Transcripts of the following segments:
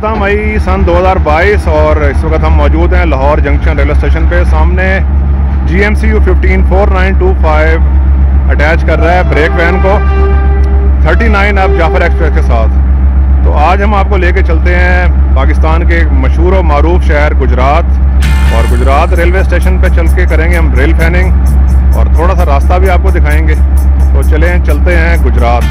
14 मई सन 2022 और इस वक्त हम मौजूद हैं लाहौर जंक्शन रेलवे स्टेशन पे। सामने GMCU 154925 अटैच कर रहा है ब्रेक वैन को 39 अब जाफर एक्सप्रेस के साथ। तो आज हम आपको लेके चलते हैं पाकिस्तान के मशहूर और मारूफ शहर गुजरात, और गुजरात रेलवे स्टेशन पे चल के करेंगे हम रेल फैनिंग और थोड़ा सा रास्ता भी आपको दिखाएंगे। तो चलते हैं गुजरात।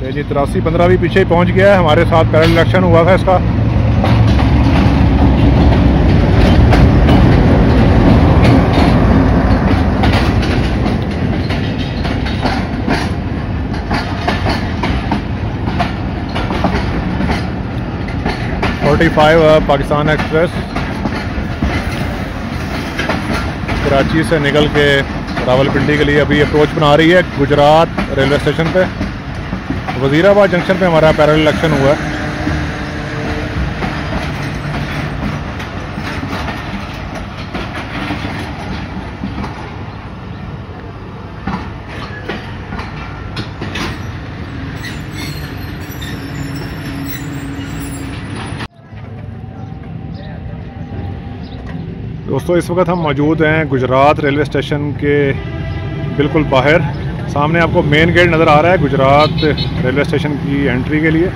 जी 8315 भी पीछे ही पहुंच गया है। हमारे साथ पैरेलल इलेक्शन हुआ था इसका। पाकिस्तान एक्सप्रेस कराची से निकल के रावलपिंडी के लिए अभी अप्रोच बना रही है गुजरात रेलवे स्टेशन पे। वजीराबाद जंक्शन पे हमारा पैरेलल इलेक्शन हुआ है। दोस्तों इस वक्त हम मौजूद हैं गुजरात रेलवे स्टेशन के बिल्कुल बाहर। सामने आपको मेन गेट नज़र आ रहा है गुजरात रेलवे स्टेशन की एंट्री के लिए।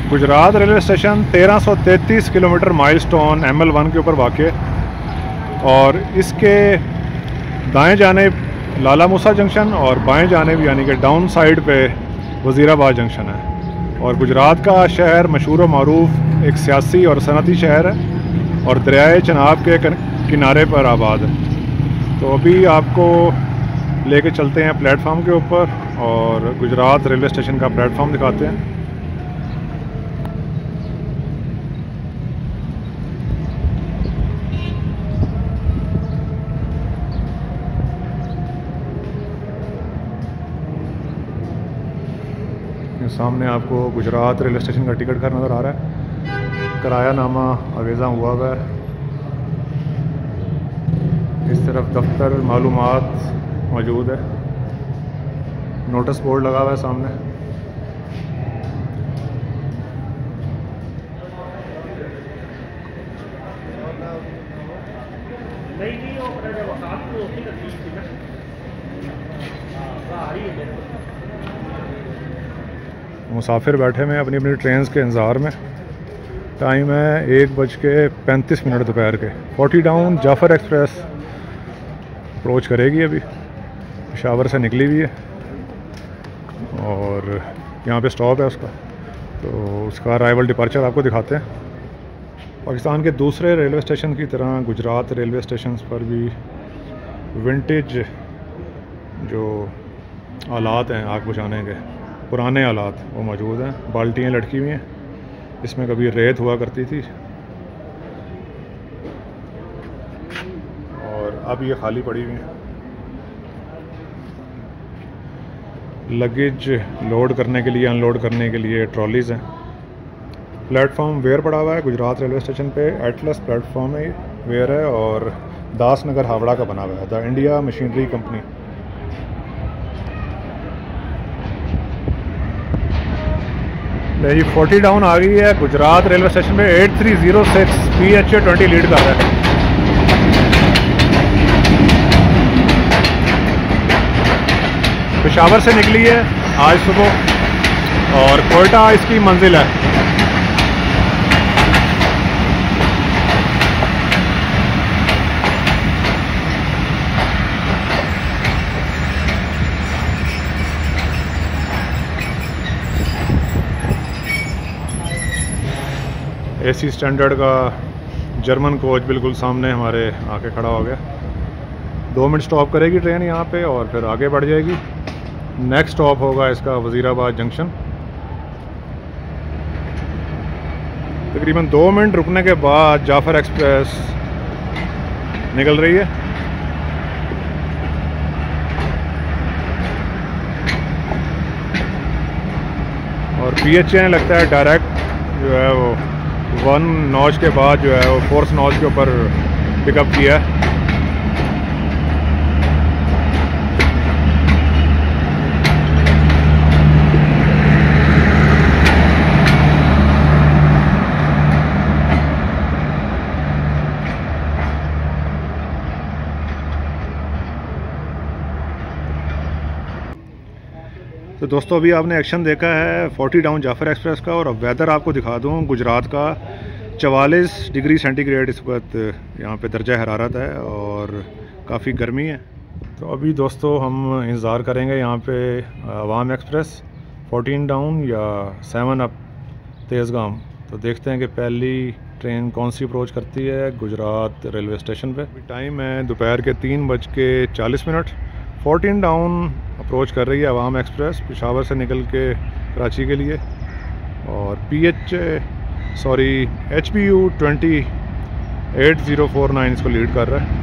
Gujarat railway station 1333 kilometre milestone ML1 के ऊपर वाक़, और इसके दाएं जानिब लाला मूसा जंक्शन और बाएं जानिब यानी कि डाउन साइड पे वज़ीराबाद जंक्शन है। और गुजरात का शहर मशहूर व मारूफ एक सियासी और सनती शहर है और दरियाए चनाब के किनारे पर आबाद है। तो अभी आपको लेके चलते हैं प्लेटफार्म के ऊपर और गुजरात रेलवे स्टेशन का प्लेटफार्म दिखाते हैं। सामने आपको गुजरात रेलवे स्टेशन का टिकट घर नज़र आ रहा है। किराया नामा आवेज़ा हुआ है। इस तरफ दफ्तर मालूमात मौजूद है। नोटिस बोर्ड लगा हुआ है सामने। मुसाफिर बैठे हुए अपनी अपनी ट्रेन के इंतज़ार में। टाइम है 1:35 दोपहर के। 40 डाउन जाफर एक्सप्रेस अप्रोच करेगी। अभी पेशावर से निकली हुई है और यहाँ पे स्टॉप है उसका, तो उसका अराइवल डिपार्चर आपको दिखाते हैं। पाकिस्तान के दूसरे रेलवे स्टेशन की तरह गुजरात रेलवे स्टेशन पर भी विंटेज जो आलात हैं आग बुझाने के, पुराने आलात वो मौजूद हैं। बाल्टियाँ लटकी हुई हैं, इसमें कभी रेत हुआ करती थी और अब ये खाली पड़ी हुई हैं। लगेज लोड करने के लिए, अनलोड करने के लिए ट्रॉलीज़ हैं। प्लेटफॉर्म वेयर पड़ा हुआ है गुजरात रेलवे स्टेशन पे। एटलस प्लेटफॉर्म है वेयर है और दासनगर हावड़ा का बना हुआ है, द इंडिया मशीनरी कंपनी। जी 40 डाउन आ गई है गुजरात रेलवे स्टेशन पे। 8306 PHA 20 लीड कर रहा है। पेशावर से निकली है आज सुबह और कोयटा इसकी मंजिल है। AC स्टैंडर्ड का जर्मन कोच बिल्कुल सामने हमारे आके खड़ा हो गया। 2 मिनट स्टॉप करेगी ट्रेन यहाँ पे और फिर आगे बढ़ जाएगी। नेक्स्ट स्टॉप होगा इसका वज़ीराबाद जंक्शन। तकरीबन 2 मिनट रुकने के बाद जाफर एक्सप्रेस निकल रही है। और PHA ने लगता है डायरेक्ट जो है वो 1 नॉच के बाद जो है वो 4th नॉच के ऊपर पिकअप किया है। तो दोस्तों अभी आपने एक्शन देखा है 40 डाउन जाफर एक्सप्रेस का। और अब वेदर आपको दिखा दूं गुजरात का। 44 डिग्री सेंटीग्रेड इस वक्त यहाँ पे दर्जा हरारत है और काफ़ी गर्मी है। तो अभी दोस्तों हम इंतज़ार करेंगे यहाँ पे अवाम एक्सप्रेस 14 डाउन या 7 अप तेज़गाम। तो देखते हैं कि पहली ट्रेन कौन सी अप्रोच करती है गुजरात रेलवे स्टेशन पे। टाइम है दोपहर के 3:40। 14 डाउन अप्रोच कर रही है अवाम एक्सप्रेस पेशावर से निकल के कराची के लिए। और HBU 208049 इसको लीड कर रहा है।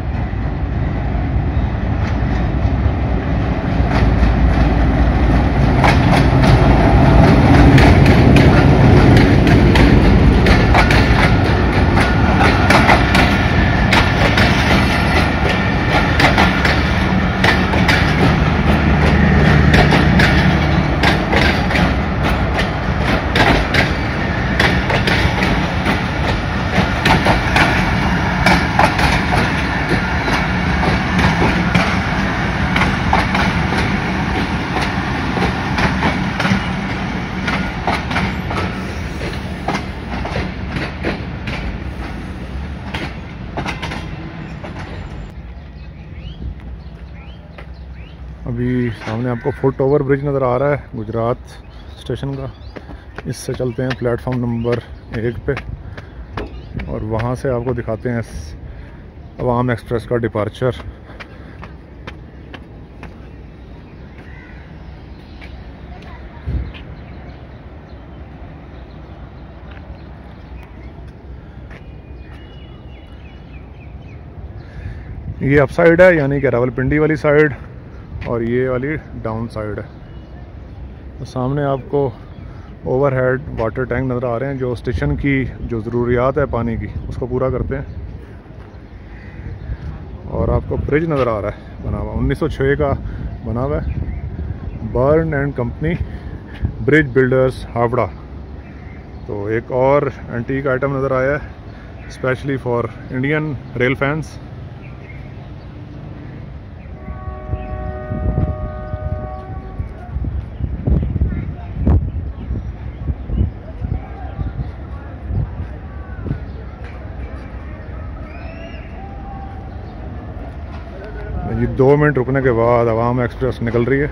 अभी सामने आपको फुट ओवर ब्रिज नज़र आ रहा है गुजरात स्टेशन का। इससे चलते हैं प्लेटफॉर्म नंबर 1 पे और वहाँ से आपको दिखाते हैं अवाम एक्सप्रेस का डिपार्चर। ये अप साइड है यानी कि रावलपिंडी वाली साइड और ये वाली डाउन साइड है। तो सामने आपको ओवरहेड वाटर टैंक नज़र आ रहे हैं जो स्टेशन की जो ज़रूरियात है पानी की उसको पूरा करते हैं। और आपको ब्रिज नज़र आ रहा है बना हुआ 1906 का बना हुआ है। Burn and company bridge builders Howrah. तो एक और एंटीक आइटम नज़र आया है specially for Indian rail fans. ये 2 मिनट रुकने के बाद अवाम एक्सप्रेस निकल रही है।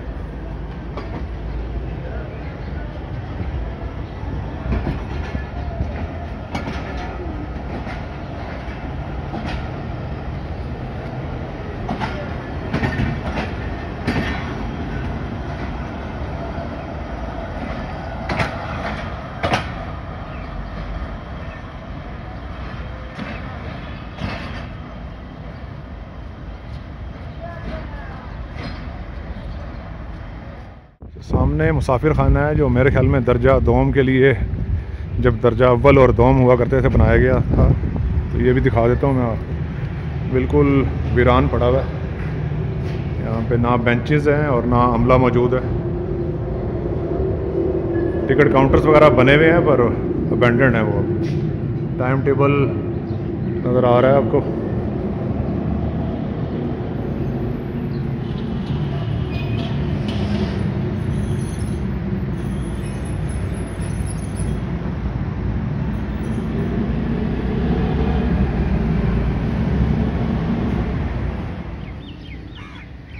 सामने मुसाफिर खाना है जो मेरे ख्याल में दर्जा दोम के लिए जब दर्जा अव्वल और दोम हुआ करते थे बनाया गया था। तो ये भी दिखा देता हूँ मैं आपको। बिल्कुल वीरान पड़ा हुआ है। यहाँ पे ना बेंचेस हैं और ना अमला मौजूद है। टिकट काउंटर्स वगैरह बने हुए हैं पर अबेंडेंड है वो। टाइम टेबल नज़र आ रहा है आपको।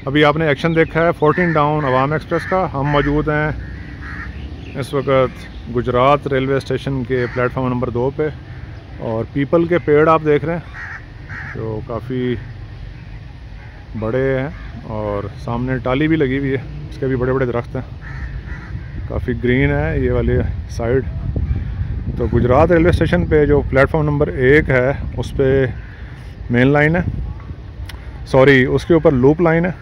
अभी आपने एक्शन देखा है 14 डाउन अवाम एक्सप्रेस का। हम मौजूद हैं इस वक्त गुजरात रेलवे स्टेशन के प्लेटफॉर्म नंबर 2 पे, और पीपल के पेड़ आप देख रहे हैं जो काफ़ी बड़े हैं, और सामने टाली भी लगी हुई है, इसके भी बड़े बड़े दरख्त हैं, काफ़ी ग्रीन है ये वाली साइड। तो गुजरात रेलवे स्टेशन पे जो प्लेटफॉर्म नंबर 1 है उस पर मेन लाइन है, सॉरी उसके ऊपर लूप लाइन है,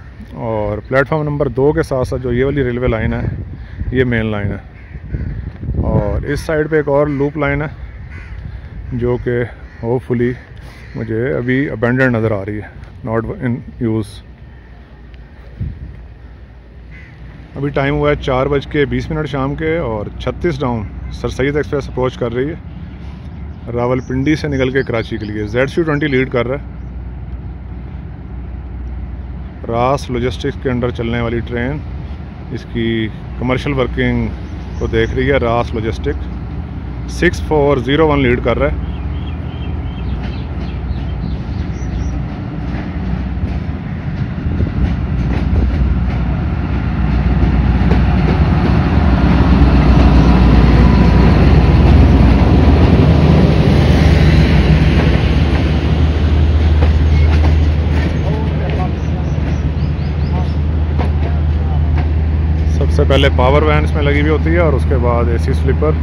और प्लेटफॉर्म नंबर 2 के साथ साथ जो ये वाली रेलवे लाइन है ये मेन लाइन है। और इस साइड पे एक और लूप लाइन है जो कि होपफुली मुझे अभी अबेंडेंड नज़र आ रही है, नॉट इन यूज़। अभी टाइम हुआ है 4:20 शाम के, और 36 down sir Syed express approach कर रही है रावलपिंडी से निकल के कराची के लिए। ZC20 लीड कर रहा है। रास लॉजिस्टिक्स के अंडर चलने वाली ट्रेन इसकी कमर्शियल वर्किंग को देख रही है। रास लॉजिस्टिक 6401 लीड कर रहा है। सबसे पहले पावर वैन इसमें लगी हुई होती है और उसके बाद AC स्लीपर।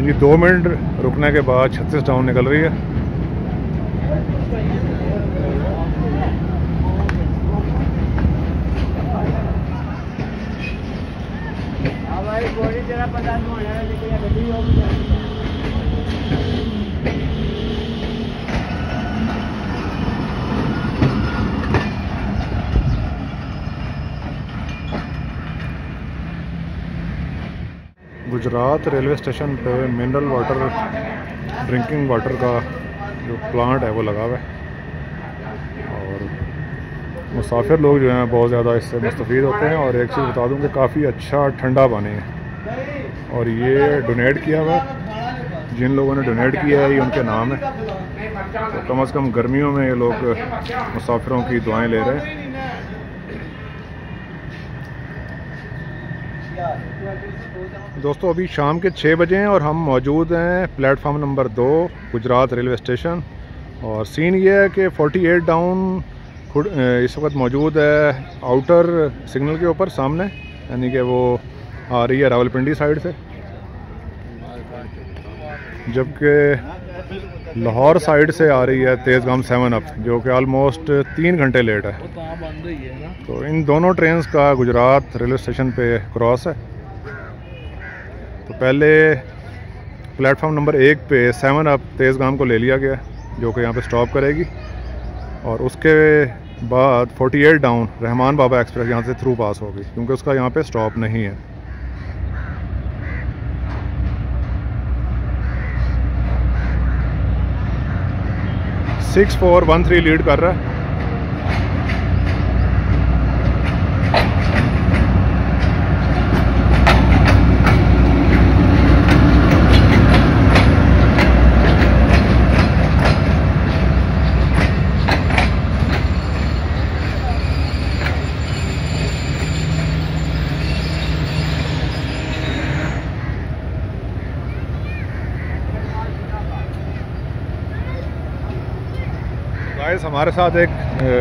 जी 2 मिनट रुकने के बाद 36 डाउन निकल रही है। गुजरात रेलवे स्टेशन पे मिनरल वाटर, ड्रिंकिंग वाटर का जो प्लांट है वो लगा हुआ है, और मुसाफिर लोग जो हैं बहुत ज़्यादा इससे मुस्तफ़ीद होते हैं। और एक चीज़ बता दूं कि काफ़ी अच्छा ठंडा पानी है, और ये डोनेट किया हुआ है। जिन लोगों ने डोनेट किया है ये उनके नाम है, तो कम से कम गर्मियों में ये लोग मुसाफिरों की दुआएं ले रहे हैं। दोस्तों अभी शाम के 6 बजे हैं और हम मौजूद हैं platform number 2 Gujarat railway station. और सीन ये है कि 48 डाउन इस वक्त मौजूद है आउटर सिग्नल के ऊपर सामने, यानी कि वो आ रही है रावलपिंडी साइड से, जबकि लाहौर साइड से आ रही है तेज़गाम 7 अप, जो कि ऑलमोस्ट 3 घंटे लेट है। तो इन दोनों ट्रेन्स का गुजरात रेलवे स्टेशन पे क्रॉस है। तो पहले प्लेटफॉर्म नंबर 1 पे 7 अप तेज़गाम को ले लिया गया, जो कि यहाँ पे स्टॉप करेगी, और उसके बाद 48 डाउन रहमान बाबा एक्सप्रेस यहाँ से थ्रू पास होगी, क्योंकि उसका यहाँ पे स्टॉप नहीं है। सिक्स 6413 लीड कर रहा है। हमारे साथ एक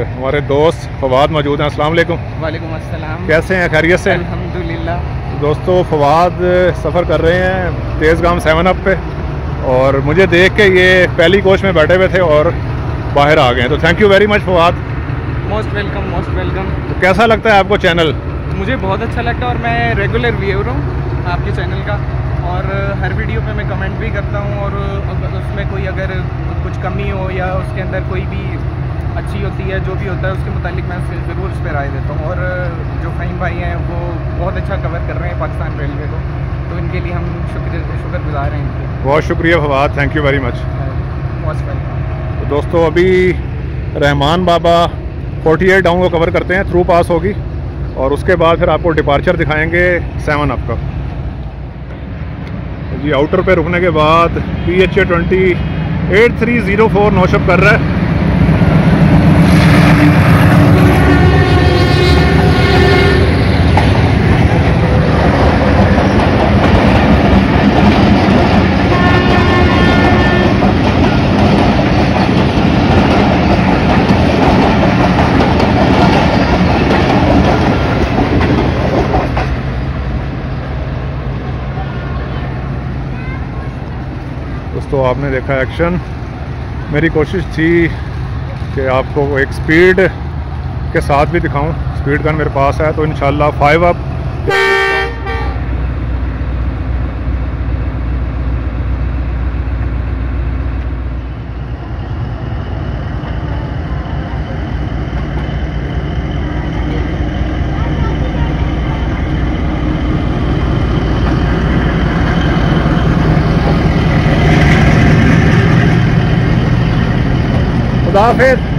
हमारे दोस्त फवाद मौजूद हैं। अस्सलाम वालेकुम। वालेकुम अस्सलाम। कैसे हैं, खैरियत से? अल्हम्दुलिल्लाह। दोस्तों फवाद सफ़र कर रहे हैं तेज़गाम 7 अप पे, और मुझे देख के ये पहली कोच में बैठे हुए थे और बाहर आ गए। तो thank you very much Fawad. Most welcome, most welcome. तो कैसा लगता है आपको चैनल? मुझे बहुत अच्छा लगता है और मैं रेगुलर व्यूअर हूँ आपके चैनल का, और हर वीडियो पे मैं कमेंट भी करता हूँ, और उसमें कोई अगर कुछ कमी हो या उसके अंदर कोई भी अच्छी होती है, जो भी होता है उसके मुतालिक मैं ज़रूर उस पर राय देता हूँ। और जो फ़हीम भाई हैं वो बहुत अच्छा कवर कर रहे हैं पाकिस्तान रेलवे को, तो इनके लिए हम शुक्रगुजार हैं इनके। बहुत शुक्रिया Fawad, thank you very much. Most welcome. तो दोस्तों अभी रहमान बाबा 48 डाउन को कवर करते हैं, थ्रू पास होगी, और उसके बाद फिर आपको डिपार्चर दिखाएंगे 7 अप का। जी आउटर पे रुकने के बाद PHA 20 8304 नौशब कर रहा है। दोस्तों आपने देखा एक्शन। मेरी कोशिश थी कि आपको एक स्पीड के साथ भी दिखाऊं। स्पीड गन मेरे पास है, तो इंशाल्लाह 5 अप खुदाफिज।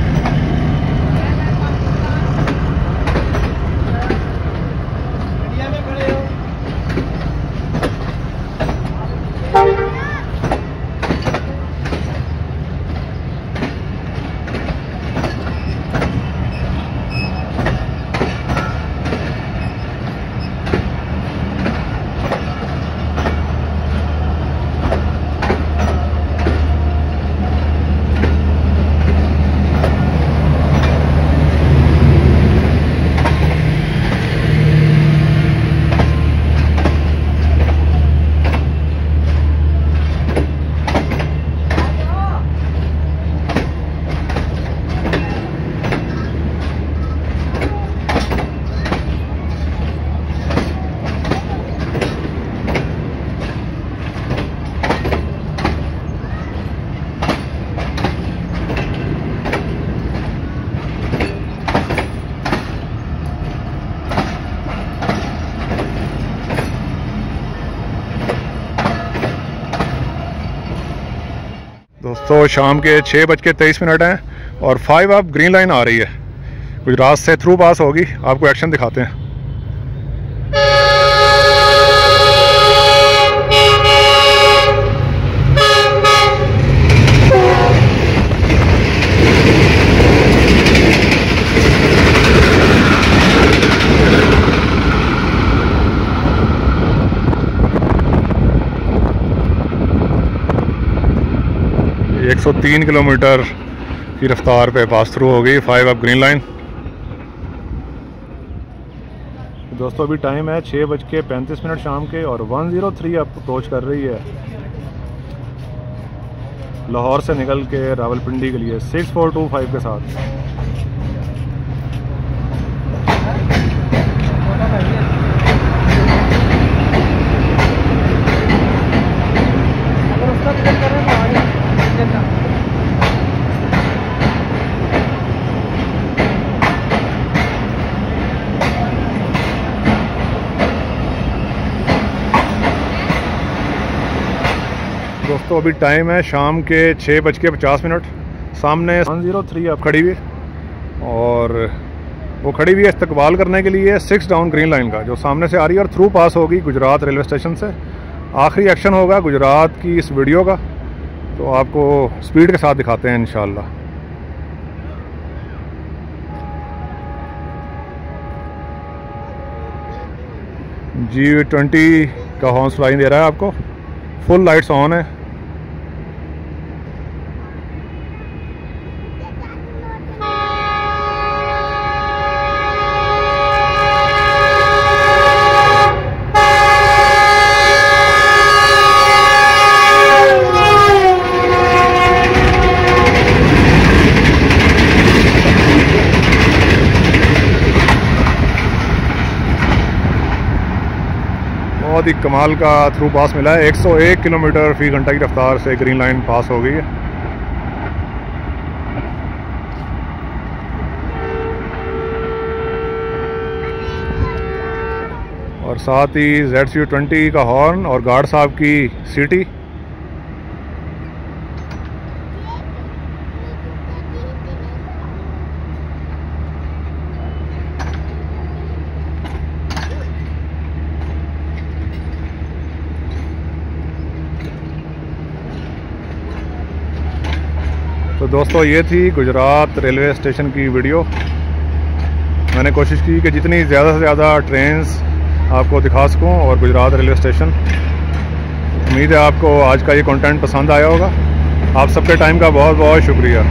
दोस्तों शाम के 6:23 हैं और 5 अप ग्रीन लाइन आ रही है, गुजरात से थ्रू पास होगी। आपको एक्शन दिखाते हैं। ये 103 किलोमीटर की रफ्तार पे पास थ्रू हो गई 5 अप ग्रीन लाइन। दोस्तों अभी टाइम है 6:35 शाम के और 103 अप अप्रोच कर रही है लाहौर से निकल के रावलपिंडी के लिए 6425 के साथ। दोस्तों अभी टाइम है शाम के 6:50। सामने 103 अब खड़ी हुई और वो खड़ी हुई है इस्तकबाल करने के लिए 6 डाउन ग्रीन लाइन का, जो सामने से आ रही है और थ्रू पास होगी गुजरात रेलवे स्टेशन से। आखिरी एक्शन होगा गुजरात की इस वीडियो का, तो आपको स्पीड के साथ दिखाते हैं इंशाल्लाह। G20 का हॉर्न फ्लाइंग दे रहा है आपको, फुल लाइट्स ऑन है। बहुत ही कमाल का थ्रू पास मिला है। 101 किलोमीटर फ़ी घंटा की रफ्तार से ग्रीन लाइन पास हो गई है। और साथ ही ZCU20 का हॉर्न और गार्ड साहब की सीटी। तो दोस्तों ये थी गुजरात रेलवे स्टेशन की वीडियो। मैंने कोशिश की कि जितनी ज़्यादा से ज़्यादा ट्रेन्स आपको दिखा सकूं और गुजरात रेलवे स्टेशन। उम्मीद है आपको आज का ये कंटेंट पसंद आया होगा। आप सबके टाइम का बहुत बहुत शुक्रिया।